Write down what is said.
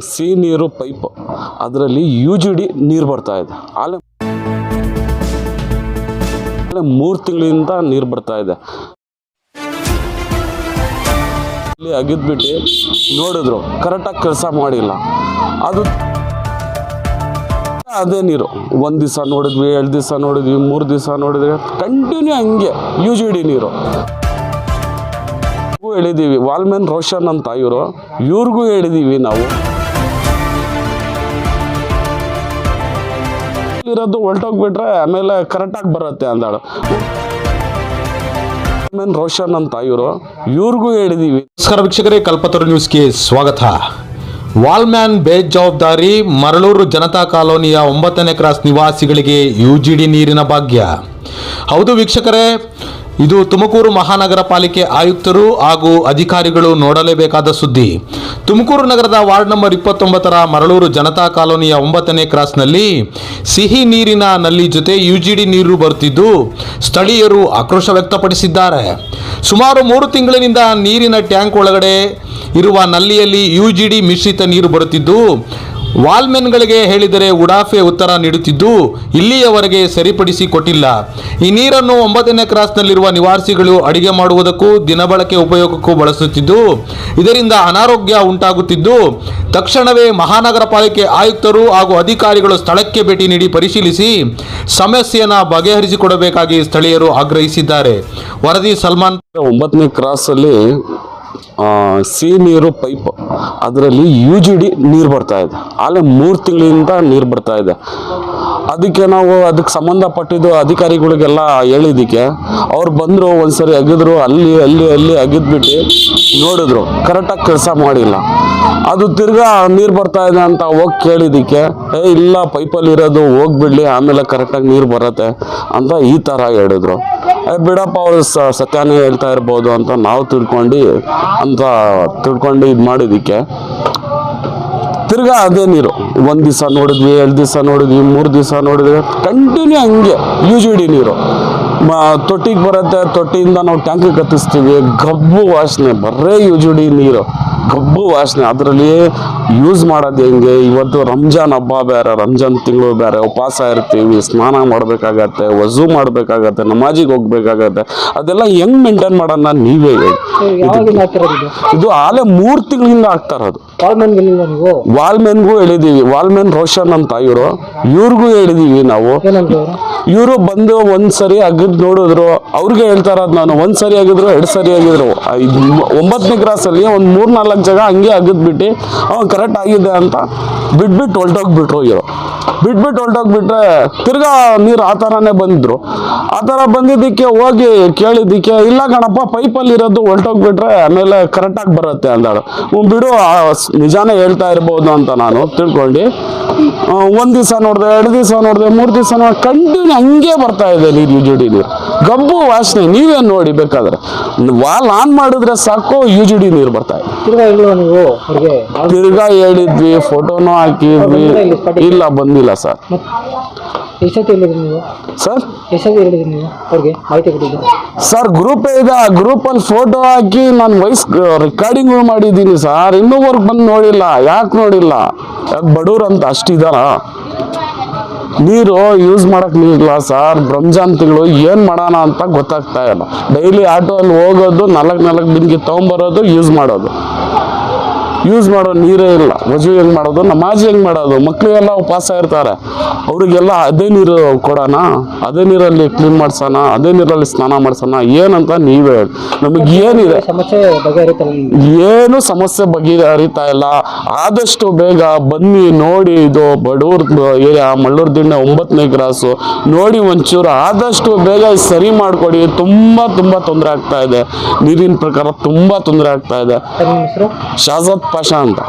C ನೀರು pipe ಅದರಲ್ಲಿ UGD ನೀರು ಬರ್ತಾ ಇದೆ. ಆಲೆ 3 ತಿಂಗಳಿಂದ ನೀರು ಬರ್ತಾ ಇದೆ. ಇಲ್ಲಿ ಅಗಿದ್ಬಿಟ್ಟು ನೋಡಿದ್ರು ಕರೆಕ್ಟಾಗಿ ಕೆಲಸ ಮಾಡಿಲ್ಲ. ಅದು ಅದೇ ನೀರು 1 ದಿವಸ ನೋಡಿದ್ವಿ, 2 ದಿವಸ ನೋಡಿದ್ವಿ, 3 ದಿವಸ ನೋಡಿದ್ವಿ, ಕಂಟಿನ್ಯೂ ಹಂಗೆ UGD ನೀರು ಹೇಳಿದೀವಿ. ವಾಲ್ಮನ್ ರೋಷನ್ ಅಂತ ಇವ್ರಿಗೂ ಹೇಳಿದೀವಿ ನಾವು. ಇರೋದು ಹೊಲ್ಟೋಗ್ಬಿಟ್ರೆ ಆಮೇಲೆ ಕರೆಕ್ಟಾಗಿ ಬರುತ್ತೆ ಅಂದಾಳು. ವಾಲ್ಮನ್ ರೋಷನ್ ಅಂತ ಇವ್ರಿಗೂ ಹೇಳಿದೀವಿ. ನಮಸ್ಕಾರ ವೀಕ್ಷಕರೇ, ಕಲ್ಪತರು ನ್ಯೂಸ್ಗೆ ಸ್ವಾಗತ. ವಾಲ್ಮ್ಯಾನ್ ಬೇಜವಾಬ್ದಾರಿ, ಮರಳೂರು ಜನತಾ ಕಾಲೋನಿಯ 9ನೇ ಕ್ರಾಸ್ ನಿವಾಸಿಗಳಿಗೆ UGD ನೀರಿನ ಭಾಗ್ಯ. ಹೌದು ವೀಕ್ಷಕರೇ, ಇದು ತುಮಕೂರು ಮಹಾನಗರ ಪಾಲಿಕೆ ಆಯುಕ್ತರು ಹಾಗೂ ಅಧಿಕಾರಿಗಳು ನೋಡಲೇಬೇಕಾದ ಸುದ್ದಿ. ತುಮಕೂರು ನಗರದ ವಾರ್ಡ್ ನಂಬರ್ 29ರ ಮರಳೂರು ಜನತಾ ಕಾಲೋನಿಯ 9ನೇ ಕ್ರಾಸ್ನಲ್ಲಿ ಸಿಹಿ ನೀರಿನ ನಲ್ಲಿ ಜೊತೆ UGD ನೀರು ಬರುತ್ತಿದ್ದು ಸ್ಥಳೀಯರು ಆಕ್ರೋಶ ವ್ಯಕ್ತಪಡಿಸಿದ್ದಾರೆ. ಸುಮಾರು 3 ತಿಂಗಳಿನಿಂದ ನೀರಿನ ಟ್ಯಾಂಕ್ ಒಳಗಡೆ ಇರುವ ನಲ್ಲಿಯಲ್ಲಿ UGD ಮಿಶ್ರಿತ ನೀರು ಬರುತ್ತಿದ್ದು ವಾಲ್ಮೆನ್ಗಳಿಗೆ ಹೇಳಿದರೆ ಉಡಾಫೆ ಉತ್ತರ ನೀಡುತ್ತಿದ್ದು ಇಲ್ಲಿಯವರೆಗೆ ಸರಿಪಡಿಸಿ ಕೊಟ್ಟಿಲ್ಲ. ಈ ನೀರನ್ನು 9ನೇ ಕ್ರಾಸ್ನಲ್ಲಿರುವ ನಿವಾಸಿಗಳು ಅಡಿಗೆ ಮಾಡುವುದಕ್ಕೂ ದಿನಬಳಕೆ ಉಪಯೋಗಕ್ಕೂ ಬಳಸುತ್ತಿದ್ದು ಇದರಿಂದ ಅನಾರೋಗ್ಯ ಉಂಟಾಗುತ್ತಿದ್ದು ತಕ್ಷಣವೇ ಮಹಾನಗರ ಪಾಲಿಕೆ ಆಯುಕ್ತರು ಹಾಗೂ ಅಧಿಕಾರಿಗಳು ಸ್ಥಳಕ್ಕೆ ಭೇಟಿ ನೀಡಿ ಪರಿಶೀಲಿಸಿ ಸಮಸ್ಯೆಯನ್ನು ಬಗೆಹರಿಸಿಕೊಡಬೇಕಾಗಿ ಸ್ಥಳೀಯರು ಆಗ್ರಹಿಸಿದ್ದಾರೆ. ವರದಿ ಸಲ್ಮಾನ್. 9ನೇ ಕ್ರಾಸಲ್ಲಿ ಸಿ ನೀರು ಪೈಪ್ ಅದರಲ್ಲಿ UGD ನೀರು ಬರ್ತಾ ಇದೆ. ಆಲೆ 3 ತಿಂಗಳಿಂದ ನೀರು ಬರ್ತಾ ಇದೆ. ಅದಕ್ಕೆ ನಾವು ಅದಕ್ಕೆ ಸಂಬಂಧಪಟ್ಟಿದ್ದು ಅಧಿಕಾರಿಗಳಿಗೆಲ್ಲ ಹೇಳಿದ್ದಕ್ಕೆ ಅವ್ರು ಬಂದರು, ಒಂದ್ಸರಿ ಅಗಿದ್ರು, ಅಲ್ಲಿ ಅಗಿದ್ಬಿಟ್ಟು ನೋಡಿದ್ರು ಕರೆಕ್ಟಾಗಿ ಕೆಲಸ ಮಾಡಿಲ್ಲ. ಅದು ತಿರ್ಗಾ ನೀರು ಬರ್ತಾ ಇದೆ ಅಂತ ಹೋಗಿ ಕೇಳಿದ್ದಕ್ಕೆ ಇಲ್ಲ ಪೈಪಲ್ಲಿ ಇರೋದು ಹೋಗ್ಬಿಡ್ಲಿ, ಆಮೇಲೆ ಕರೆಕ್ಟಾಗಿ ನೀರು ಬರುತ್ತೆ ಅಂತ ಈ ಥರ ಹೇಳಿದ್ರು. ಬಿಡಪ್ಪ, ಅವರು ಸತ್ಯನೇ ಹೇಳ್ತಾ ಇರ್ಬೋದು ಅಂತ ನಾವು ತಿಳ್ಕೊಂಡು ಇದು ಮಾಡಿದ್ದಕ್ಕೆ ತಿರ್ಗಾ ಅದೇ ನೀರು 1 ದಿವಸ ನೋಡಿದ್ವಿ, 2 ದಿವಸ ನೋಡಿದ್ವಿ, 3 ದಿವಸ ನೋಡಿದ್ವಿ, ಕಂಟಿನ್ಯೂ ಹಂಗೆ UGD ನೀರು ತೊಟ್ಟಿಗೆ ಬರುತ್ತೆ. ತೊಟ್ಟಿಯಿಂದ ನಾವು ಟ್ಯಾಂಕಿಗೆ ಕತ್ತಿಸ್ತೀವಿ, ಗಬ್ಬು ವಾಸನೆ, ಬರೇ UGD ನೀರು ಗಬ್ಬು ವಾಸನೆ. ಅದರಲ್ಲಿ ಯೂಸ್ ಮಾಡೋದು ಹೆಂಗೆ? ಇವತ್ತು ರಂಜಾನ್ ಹಬ್ಬ ಬೇರೆ, ರಂಜಾನ್ ತಿಂಗಳು ಬೇರೆ, ಉಪವಾಸ ಇರ್ತೀವಿ, ಸ್ನಾನ ಮಾಡಬೇಕಾಗತ್ತೆ, ವಜೂ ಮಾಡಬೇಕಾಗತ್ತೆ, ನಮಾಜಿಗೆ ಹೋಗ್ಬೇಕಾಗತ್ತೆ. ಅದೆಲ್ಲ ಹೆಂಗ್ ಮೇಂಟೈನ್ ಮಾಡೋಣ ನೀವೇ ಹೇಳಿ. ಇದು ಆಲೆ 3 ತಿಂಗಳಿಂದ ಆಗ್ತಾ ಇರೋದು. ವಾಲ್ಮೆನ್ಗೂ ಹೇಳಿದೀವಿ. ವಾಲ್ಮೆನ್ ರೋಷನ್ ಅಂತ ಇವ್ರಿಗೂ ಹೇಳಿದೀವಿ ನಾವು. ಇವರು ಬಂದು ಒಂದ್ಸರಿ ಅಗಿದ್ ನೋಡಿದ್ರು, ಅವ್ರಿಗೆ ಹೇಳ್ತಾ ಇರೋದು ನಾನು, 1 ಸರಿ ಆಗಿದ್ರು 2 ಸರಿ ಆಗಿದ್ರು. 9ನೇ ಕ್ರಾಸಲ್ಲಿ ಒಂದು 3-4 ಜಾಗ ಹಂಗೆ ಅಗಿದ್ಬಿಟ್ಟು ಅವ್ನು ಕರೆಕ್ಟ್ ಆಗಿದೆ ಅಂತ ಬಿಟ್ಬಿಟ್ಟು ಹೊಲ್ಟೋಗ್ಬಿಟ್ರು. ಹೊಲ್ಟೋಗ್ಬಿಟ್ರೆ ತಿರ್ಗಾ ನೀರು ಆ ಥರನೇ ಬಂದಿದ್ರು. ಆ ಥರ ಬಂದಿದ್ದಕ್ಕೆ ಹೋಗಿ ಕೇಳಿದ್ದಕ್ಕೆ ಇಲ್ಲ ಕಣಪ್ಪ, ಪೈಪಲ್ಲಿ ಇರೋದು ಹೊಲ್ಟೋಗ್ಬಿಟ್ರೆ ಆಮೇಲೆ ಕರೆಕ್ಟಾಗಿ ಬರುತ್ತೆ ಅಂದಾಳು. ಬಿಡು, ನಿಜಾನೇ ಹೇಳ್ತಾ ಇರ್ಬೋದು ಅಂತ ನಾನು ತಿಳ್ಕೊಂಡು 1 ದಿವಸ ನೋಡಿದೆ, 2 ದಿವಸ ನೋಡಿದೆ, 3 ದಿವಸ ನೋಡಿ, ಕಂಟಿನ್ಯೂ ಹಂಗೆ ಬರ್ತಾ ಇದೆ ನೀರು UGD ನೀರು, ಗಬ್ಬು ವಾಸನೆ. ನೀವೇ ನೋಡಿ ಬೇಕಾದ್ರೆ, ವಾಲ್ ಆನ್ ಮಾಡಿದ್ರೆ ಸಾಕು UGD ನೀರು ಬರ್ತಾ ಇದೆ. ತಿರ್ಗಾ ಹೇಳಿದ್ವಿ, ಫೋಟೋನು ಹಾಕಿದ್ವಿ, ಇಲ್ಲ ಬಂದಿಲ್ಲ ಸರ್. ಸರ್ ಗ್ರೂಪ್ ಇದೆ, ಆ ಗ್ರೂಪಲ್ಲಿ ಫೋಟೋ ಹಾಕಿ ನಾನು ವಾಯ್ಸ್ ರೆಕಾರ್ಡಿಂಗ್ ಮಾಡಿದ್ದೀನಿ ಸರ್. ಇನ್ನೂವರೆಗೆ ಬಂದು ನೋಡಿಲ್ಲ. ಯಾಕೆ ನೋಡಿಲ್ಲ? ಯಾಕೆ ಬಡವ್ರು ಅಂತ ಅಷ್ಟಿದಾರ? ನೀರು ಯೂಸ್ ಮಾಡಕ್ ನೀರಿಲ್ಲ ಸರ್. ರಂಜಾನ್ ತಿಂಗಳು ಏನು ಮಾಡೋಣ ಅಂತ ಗೊತ್ತಾಗ್ತಾ ಇಲ್ಲ. ಡೈಲಿ ಆಟೋ ಅಲ್ಲಿ ಹೋಗೋದು, 4 ಬಿಂದಿಗೆ ತೊಗೊಂಬರೋದು, ಯೂಸ್ ಮಾಡೋ ನೀರೇ ಇಲ್ಲ. ವಜು ಹೆಂಗ್ ಮಾಡೋದು, ನಮಾಜ್ ಹೆಂಗ್ ಮಾಡೋದು? ಮಕ್ಕಳಿಗೆಲ್ಲ ಉಪವಾಸ ಇರ್ತಾರೆ, ಅವ್ರಿಗೆಲ್ಲ ಅದೇ ನೀರು ಕೊಡೋಣ, ಅದೇ ನೀರಲ್ಲಿ ಕ್ಲೀನ್ ಮಾಡ್ಸೋಣ, ಅದೇ ನೀರಲ್ಲಿ ಸ್ನಾನ ಮಾಡ್ಸೋಣ, ಏನಂತ ನೀವೇ ಹೇಳಿ. ನಮಗೆ ಏನಿದೆ? ಏನು ಸಮಸ್ಯೆ ಬಗೆಹರಿತಾ ಇಲ್ಲ. ಆದಷ್ಟು ಬೇಗ ಬನ್ನಿ ನೋಡಿ. ಇದು ಬಡೂರ್ ಏರಿಯಾ, ಮಳ್ಳೂರು ದಿಣ್ಣೆ 9ನೇ ಕ್ರಾಸು ನೋಡಿ, ಒಂಚೂರು ಆದಷ್ಟು ಬೇಗ ಸರಿ ಮಾಡಿಕೊಡಿ. ತುಂಬ ತೊಂದರೆ ಆಗ್ತಾ ಇದೆ. ನೀರಿನ ಪ್ರಕಾರ ತುಂಬ ತೊಂದರೆ ಆಗ್ತಾ ಇದೆ. ಶಾಜತ್ ಪಾಷಾ ಅಂತ.